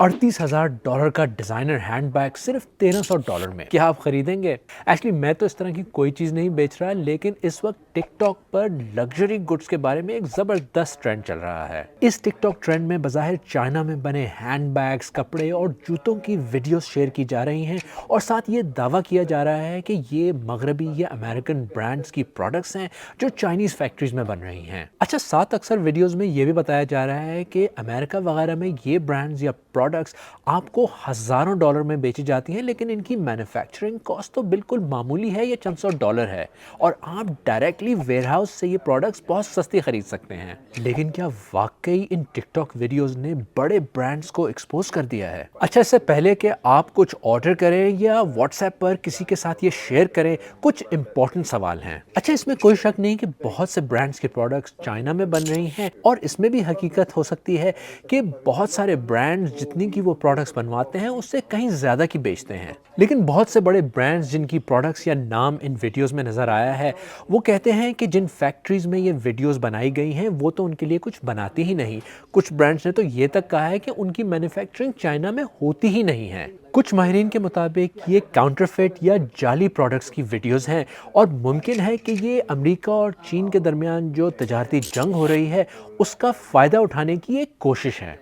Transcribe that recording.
$38,000 का designer hand bag सिर्फ $1300 में। क्या आप खरीदेंगे? एक्चुअली मैं तो इस तरह की कोई चीज़ नहीं बेच रहा, लेकिन इस वक्त टिकटॉक पर लग्जरी गुड्स के बारे में एक ज़बरदस्त ट्रेंड चल रहा है। इस टिकटॉक ट्रेंड में बज़ाहिर चाइना में बने हैंड बैग्स, कपड़े और जूतों की वीडियोस शेयर की जा रही हैं और साथ ये दावा किया जा रहा है कि ये मगरबी या अमेरिकन ब्रांड्स की प्रोडक्ट्स हैं जो चाइनीज़ फैक्ट्रीज में बन रही हैं। अच्छा, साथ अक्सर वीडियोस में ये भी बताया जा रहा है कि अमेरिका वगैरह में ये ब्रांड्स या प्रोडक्ट्स आपको हज़ारों डॉलर में बेची जाती हैं, लेकिन इनकी मैन्युफैक्चरिंग कॉस्ट तो बिल्कुल मामूली है, ये चंद सौ डॉलर है और आप डायरेक्टली वेयरहाउस से ये प्रोडक्ट्स बहुत सस्ती खरीद सकते हैं। लेकिन क्या वाकई इन टिकटॉक वीडियोस ने बड़े ब्रांड्स को एक्सपोज कर दिया है? अच्छा, इससे पहले कि आप कुछ ऑर्डर करें या व्हाट्सएप पर किसी के साथ ये शेयर करें, कुछ इंपॉर्टेंट सवाल हैं। अच्छा, इसमें कोई शक नहीं कि बहुत से ब्रांड्स के प्रोडक्ट्स चाइना में बन रही हैं और इसमें भी हकीकत हो सकती है कि बहुत सारे ब्रांड्स जितनी की वो प्रोडक्ट्स बनवाते हैं उससे कहीं ज़्यादा की बेचते हैं। लेकिन बहुत से बड़े ब्रांड्स जिनकी प्रोडक्ट्स या नाम इन वीडियोस में नज़र आया है, वो कहते हैं कि जिन फैक्ट्रीज में ये वीडियोस बनाई गई हैं वो तो उनके लिए कुछ बनाती ही नहीं। कुछ ब्रांड्स ने तो ये तक कहा है कि उनकी मैन्युफैक्चरिंग चाइना में होती ही नहीं है। कुछ माहिरीन के मुताबिक ये काउंटरफेट या जाली प्रोडक्ट्स की वीडियोस हैं और मुमकिन है कि ये अमेरिका और चीन के दरमियान जो तजारती जंग हो रही है उसका फ़ायदा उठाने की एक कोशिश है।